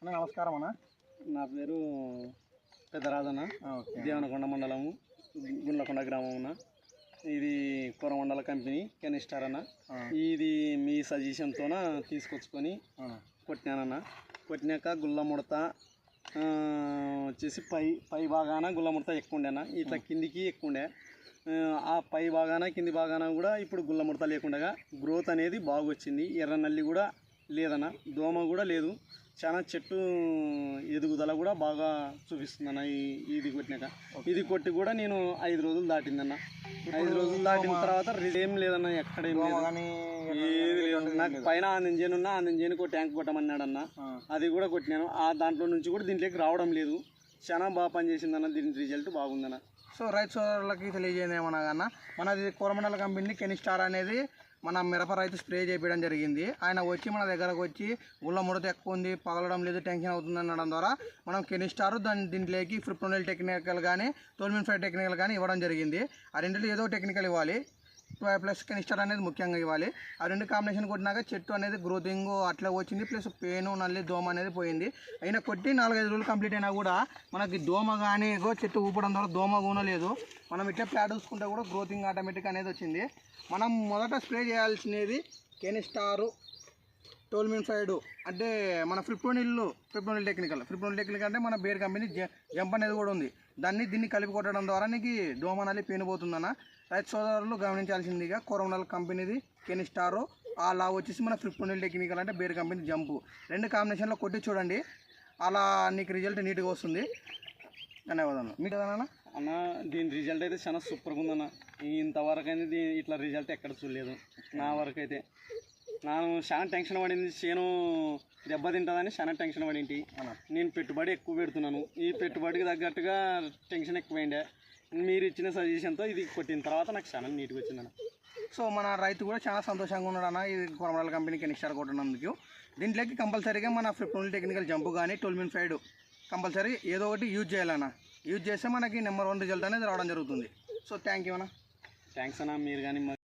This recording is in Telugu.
అన్న నమస్కారం అన్న. నా పేరు పెద్దరాజన్న, దేవనకొండ మండలము, గుండ్లకొండ గ్రామం. ఇది కొరమండల కంపెనీ కెనిస్టార్ అన్న. ఇది మీ సజెషన్తోన తీసుకొచ్చుకొని కొట్టినానన్న. కొట్టినాక గుల్ల ముడత వచ్చేసి పై భాగాన గుల్ల ముడత ఎక్కువ ఉండేనా, ఇట్లా కిందికి ఎక్కువ ఉండే. ఆ పై భాగాన కింది భాగాన కూడా ఇప్పుడు గుల్ల ముడత లేకుండా గ్రోత్ అనేది బాగా వచ్చింది. ఎర్ర నల్లి కూడా లేదన్న, దోమ కూడా లేదు. చాలా చెట్టు ఎదుగుదల కూడా బాగా చూపిస్తుందన్న. ఇది కొట్టినాక ఇది కొట్టి కూడా నేను 5 రోజులు దాటిందన్న. 5 రోజులు దాటిన తర్వాత ఏం లేదన్న, ఎక్కడేం లేదు, ఏది లేదు. నాకు పైన ఆంజేను ఉన్నా, ఆంజేనుకో ట్యాంక్ కొట్టమన్నాడన్న, అది కూడా కొట్టినాను. ఆ దాంట్లో నుంచి కూడా దీంట్లోకి రావడం లేదు. చాలా బాగా పనిచేసిందన్న, దీని రిజల్ట్ బాగుందన్న. సో రైతు సోదరులకి తెలియజేయడం ఏమన్నా కన్నా, మనది కొరమండల కంపెనీ కెనిస్టార్ అనేది మన మిరప రైతు స్ప్రే చేయడం జరిగింది. ఆయన వచ్చి మన దగ్గరకు వచ్చి గుళ్ళ ముడత ఎక్కువ ఉంది, పగలడం లేదు, టెన్షన్ అవుతుంది అనడం ద్వారా మనం కెనిస్టార్ దీంట్లోకి ఫ్రిప్రోనిల్ టెక్నికల్ కానీ టోల్మిన్-5 టెక్నికల్ కానీ ఇవ్వడం జరిగింది. ఆ రెండింటిలో ఏదో టెక్నికల్ ఇవ్వాలి, ప్లస్ కెనిస్టార్ అనేది ముఖ్యంగా ఇవ్వాలి. ఆ రెండు కాంబినేషన్ కొట్టినాక చెట్టు అనేది గ్రోతింగ్ అట్లా వచ్చింది, ప్లస్ పెయిన్ నల్లి దోమ అనేది పోయింది. అయినా కొట్టి 4-5 రోజులు కంప్లీట్ అయినా కూడా మనకి దోమ కానీ చెట్టు ఊపడం ద్వారా దోమ కూడా మనం ఇట్లా ప్లాట్ చూసుకుంటే కూడా గ్రోతింగ్ ఆటోమేటిక్ అనేది వచ్చింది. మనం మొదట స్ప్రే చేయాల్సినది కెనిస్టారు, టోల్మిన్-5 అంటే మన ఫ్రిప్రోనిల్ టెక్నికల్ అంటే మన బేర్ కంపెనీ జంప్ అనేది కూడా ఉంది. దీన్ని కలిపి కొట్టడం ద్వారా నీకు దోమ నల్లి పేనిపోతుందన్న. రైతు సోదరులు గమనించాల్సిందిగా కొరమండల కంపెనీది కెనిస్టారు, అలా వచ్చేసి మన ఫ్రిప్రోనిల్ టెక్నికల్ అంటే బేర్ కంపెనీ జంపు, 2 కాంబినేషన్లో కొట్టి చూడండి, అలా నీకు రిజల్ట్ నీట్గా వస్తుంది. ధన్యవాదాలు. మీకు ఏదన్నా అన్న, దీని రిజల్ట్ అయితే చాలా సూపర్గా ఉందన్న. ఇంతవరకు అనేది ఇట్లా రిజల్ట్ ఎక్కడ చూడలేదు నా వరకు అయితే. నేను చాలా టెన్షన్ పడింది, చేను దెబ్బతింటుందని చాలా టెన్షన్ పడింటి. నేను పెట్టుబడి ఎక్కువ పెడుతున్నాను, ఈ పెట్టుబడికి తగ్గట్టుగా టెన్షన్ ఎక్కువైండే. మీరు ఇచ్చిన సజెషన్తో ఇది కొట్టిన తర్వాత నాకు చాలా నీట్గా వచ్చిందన్న. సో మన రైతు కూడా చాలా సంతోషంగా ఉన్నాడన్న ఇది కొరమండల కంపెనీ కెనిస్టార్ కొట్టినందుకు. దీంట్లోకి కంపల్సరీగా మన ఫ్రిప్రోనిల్ టెక్నికల్ జంపు కానీ టోల్మిన్-5 కంపల్సరీ ఏదో ఒకటి యూజ్ చేయాలన్న. యూజ్ చేస్తే మనకి నెంబర్ 1 రిజల్ట్ అనేది రావడం జరుగుతుంది. సో థ్యాంక్ యూ అన్న. థ్యాంక్స్ అన్న. మీరు కానీ